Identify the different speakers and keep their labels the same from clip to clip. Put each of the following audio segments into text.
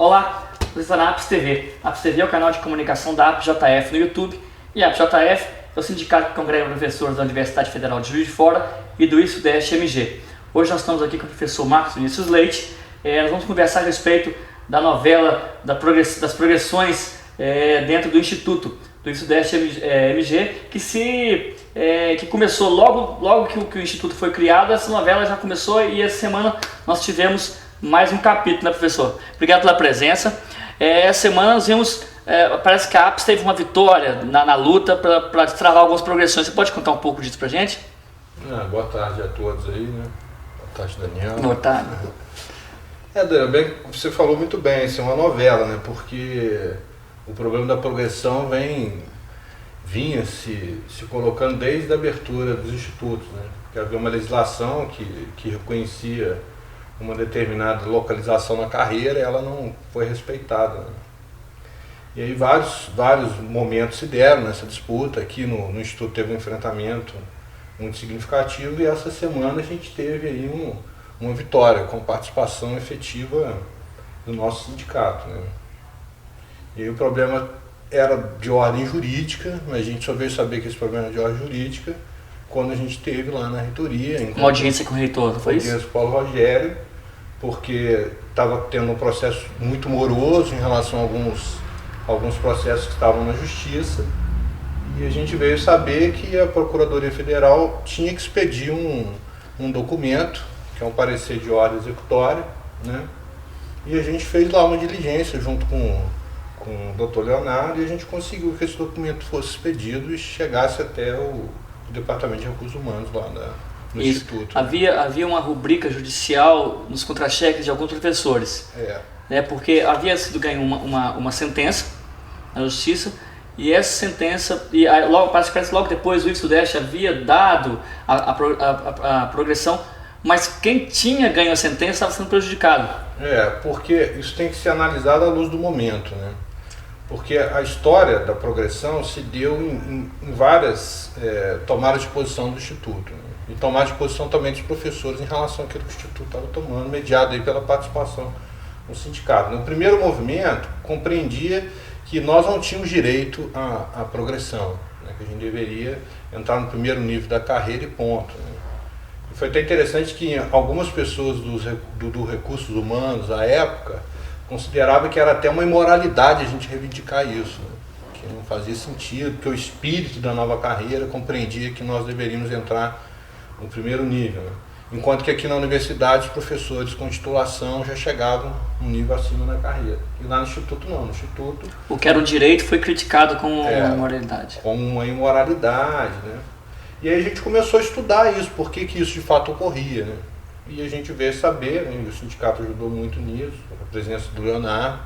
Speaker 1: Olá, você está na Apps TV. Apps TV é o canal de comunicação da AppJF no YouTube e a AppJF é o sindicato que congrega professores da Universidade Federal de Juiz de Fora e do ISUDEST MG. Hoje nós estamos aqui com o professor Marcos Vinícius Leite. Nós vamos conversar a respeito da novela das progressões dentro do Instituto do ISUDEST MG, que começou logo que o Instituto foi criado. Essa novela já começou e essa semana nós tivemos mais um capítulo, né, professor? Obrigado pela presença. Essa semana nós vimos, parece que a Apps teve uma vitória na luta para destravar algumas progressões. Você pode contar um pouco disso pra gente?
Speaker 2: Boa tarde a todos aí, né? Boa tarde, Daniel.
Speaker 1: Boa tarde.
Speaker 2: Daniel, bem, você falou muito bem, isso é uma novela, né? Porque o problema da progressão vinha se colocando desde a abertura dos institutos, né? Porque havia uma legislação que reconhecia uma determinada localização na carreira e ela não foi respeitada, né? E aí vários momentos se deram nessa disputa. Aqui no Instituto teve um enfrentamento muito significativo e essa semana a gente teve aí uma vitória com participação efetiva do nosso sindicato, né? E aí o problema era de ordem jurídica, mas a gente só veio saber que esse problema era de ordem jurídica quando a gente teve lá na reitoria.
Speaker 1: Uma audiência com o reitor, não foi isso?
Speaker 2: Audiência com o Paulo Rogério, porque estava tendo um processo muito moroso em relação a alguns processos que estavam na justiça, e a gente veio saber que a Procuradoria Federal tinha que expedir um documento, que é um parecer de ordem executória, né? E a gente fez lá uma diligência junto com o Dr. Leonardo, e a gente conseguiu que esse documento fosse expedido e chegasse até o Departamento de Recursos Humanos lá no
Speaker 1: Isso.
Speaker 2: Instituto.
Speaker 1: Havia uma rubrica judicial nos contra-cheques de alguns professores, né? Porque havia sido ganho uma sentença na justiça, e essa sentença, parece que logo depois o ISUDEST havia dado a progressão, mas quem tinha ganho a sentença estava sendo prejudicado.
Speaker 2: Porque isso tem que ser analisado à luz do momento, né? Porque a história da progressão se deu em várias tomadas de posição do Instituto, né? E tomada de posição também dos professores em relação àquilo que o Instituto estava tomando, mediado aí pela participação no sindicato. No primeiro movimento, compreendia que nós não tínhamos direito à progressão, né? Que a gente deveria entrar no primeiro nível da carreira e ponto, né? E foi até interessante que algumas pessoas do Recursos Humanos, à época, consideravam que era até uma imoralidade a gente reivindicar isso, né? Que não fazia sentido, porque o espírito da nova carreira compreendia que nós deveríamos entrar no primeiro nível, né? Enquanto que aqui na universidade os professores com titulação já chegavam um nível acima na carreira. E lá no Instituto não, no Instituto...
Speaker 1: O que era um direito foi criticado como uma imoralidade.
Speaker 2: Como uma imoralidade, né? E aí a gente começou a estudar isso, por que isso de fato ocorria, né? E a gente veio saber, né, e o sindicato ajudou muito nisso, a presença do Leonardo,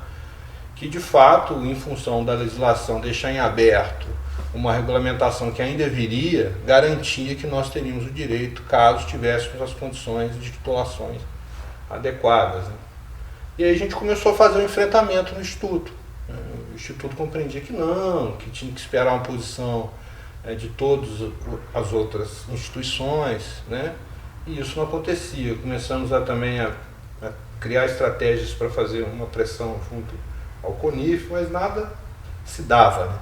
Speaker 2: que de fato, em função da legislação deixar em aberto uma regulamentação que ainda viria, garantia que nós teríamos o direito caso tivéssemos as condições de titulações adequadas, né? E aí a gente começou a fazer um enfrentamento no Instituto. O Instituto compreendia que não, que tinha que esperar uma posição de todas as outras instituições, né? E isso não acontecia. Começamos também a criar estratégias para fazer uma pressão junto ao CONIF, mas nada se dava, né?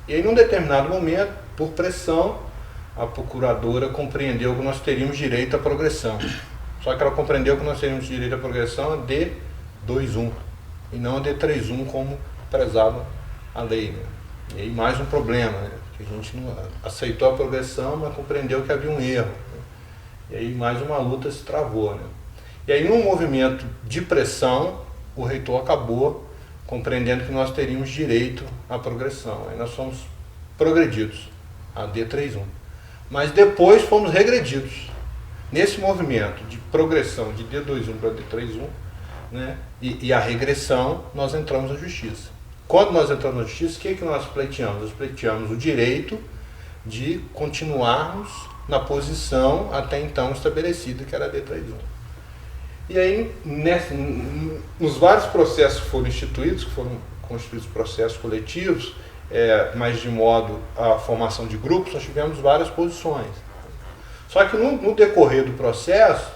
Speaker 2: E aí, num determinado momento, por pressão, a procuradora compreendeu que nós teríamos direito à progressão. Só que ela compreendeu que nós teríamos direito à progressão a D21 e não a D31, como prezava a lei, né? E aí mais um problema, né? Que a gente não aceitou a progressão, mas compreendeu que havia um erro, né? E aí mais uma luta se travou, né? E aí, num movimento de pressão, o reitor acabou compreendendo que nós teríamos direito à progressão. Aí nós fomos progredidos a D31. Mas depois fomos regredidos. Nesse movimento de progressão de D21 para D31, né, e a regressão, nós entramos na justiça. Quando nós entramos na justiça, o que nós pleiteamos? Nós pleiteamos o direito de continuarmos na posição até então estabelecida, que era a D31. E aí, nos vários processos que foram instituídos, que foram constituídos processos coletivos, mas de modo a formação de grupos, nós tivemos várias posições. Só que no decorrer do processo,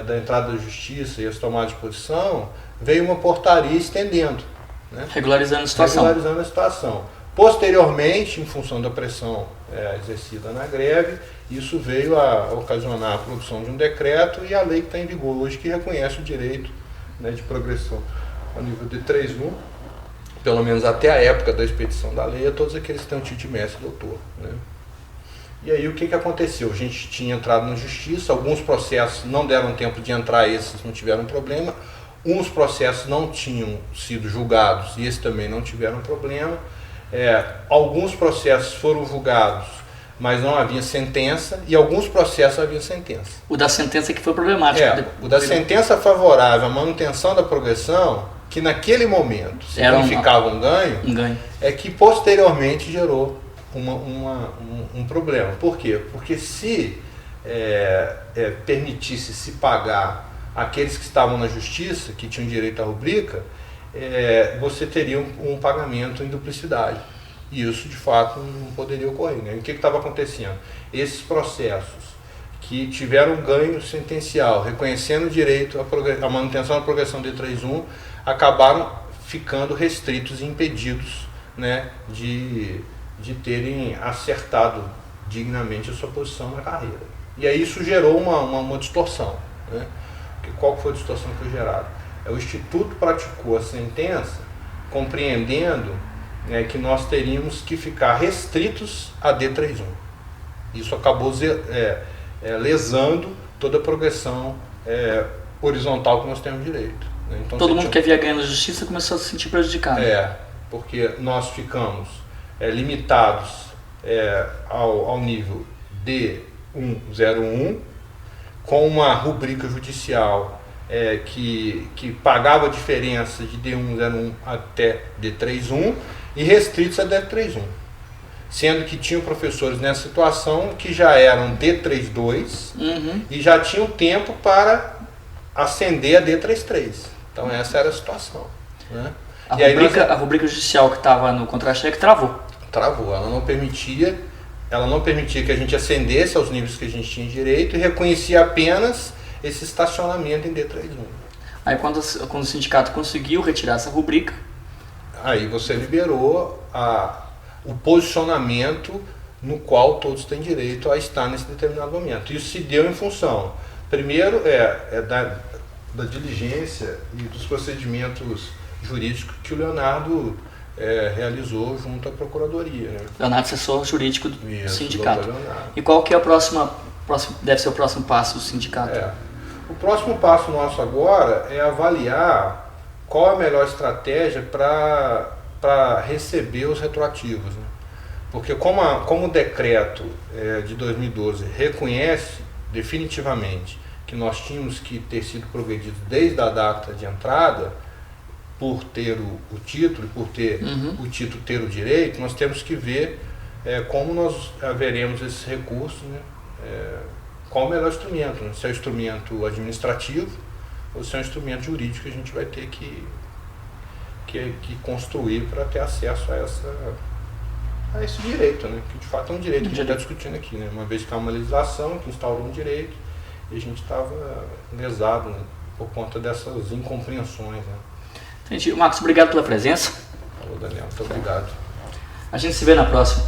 Speaker 2: da entrada da justiça e as tomadas de posição, veio uma portaria estendendo, né?
Speaker 1: Regularizando a situação.
Speaker 2: Regularizando a situação. Posteriormente, em função da pressão exercida na greve, isso veio a ocasionar a produção de um decreto e a lei que está em vigor hoje, que reconhece o direito, né, de progressão a nível de 3.1, pelo menos até a época da expedição da lei, a todos aqueles que têm um título de mestre e doutor, né? E aí o que aconteceu? A gente tinha entrado na justiça, alguns processos não deram tempo de entrar, esses não tiveram problema, uns processos não tinham sido julgados e esses também não tiveram problema. Alguns processos foram julgados, mas não havia sentença, e alguns processos havia sentença.
Speaker 1: O da sentença que foi problemático.
Speaker 2: O da sentença favorável à manutenção da progressão, que naquele momento significava um ganho, é que posteriormente gerou um problema. Por quê? Porque se permitisse se pagar aqueles que estavam na justiça, que tinham direito à rubrica, você teria um pagamento em duplicidade. E isso, de fato, não poderia ocorrer, né? E o que estava acontecendo? Esses processos que tiveram ganho sentencial, reconhecendo o direito à manutenção da progressão de 3.1, acabaram ficando restritos e impedidos, né, de terem acertado dignamente a sua posição na carreira. E aí isso gerou uma distorção, né? Qual foi a distorção que foi gerada? O Instituto praticou a sentença compreendendo, que nós teríamos que ficar restritos a D3.1. Isso acabou lesando toda a progressão horizontal que nós temos direito, né? Então,
Speaker 1: todo mundo que havia ganho na justiça começou a se sentir prejudicado.
Speaker 2: Porque nós ficamos limitados ao nível D101, com uma rubrica judicial que pagava a diferença de D101 até D3.1 e restritos a D3.1. Sendo que tinham professores nessa situação que já eram D3.2 e já tinham tempo para ascender a D3.3. Então essa era a situação, né?
Speaker 1: A rubrica judicial que estava no contra-cheque travou.
Speaker 2: Travou, ela não permitia que a gente ascendesse aos níveis que a gente tinha direito e reconhecia apenas esse estacionamento em D3.1.
Speaker 1: Aí quando o sindicato conseguiu retirar essa rubrica,
Speaker 2: aí você liberou o posicionamento no qual todos têm direito a estar nesse determinado momento. Isso se deu em função, primeiro, da diligência e dos procedimentos jurídicos que o Leonardo realizou junto à Procuradoria, né?
Speaker 1: Leonardo, assessor jurídico do sindicato. E qual que é deve ser o próximo passo do sindicato?
Speaker 2: O próximo passo nosso agora é avaliar qual é a melhor estratégia para receber os retroativos, né? Porque como o decreto de 2012 reconhece definitivamente que nós tínhamos que ter sido progredidos desde a data de entrada, por ter o título, por ter o título ter o direito, nós temos que ver como nós haveremos esses recursos, né? Qual o melhor instrumento, né? Se é o instrumento administrativo ou se é um instrumento jurídico que a gente vai ter que construir para ter acesso a esse direito, né? Que de fato é um direito que a gente está discutindo aqui, né? Uma vez que há uma legislação que instaurou um direito e a gente estava lesado, né, por conta dessas incompreensões, né?
Speaker 1: Entendi. Marcos, obrigado pela presença.
Speaker 2: Falou, Daniel, muito obrigado.
Speaker 1: A gente se vê na próxima.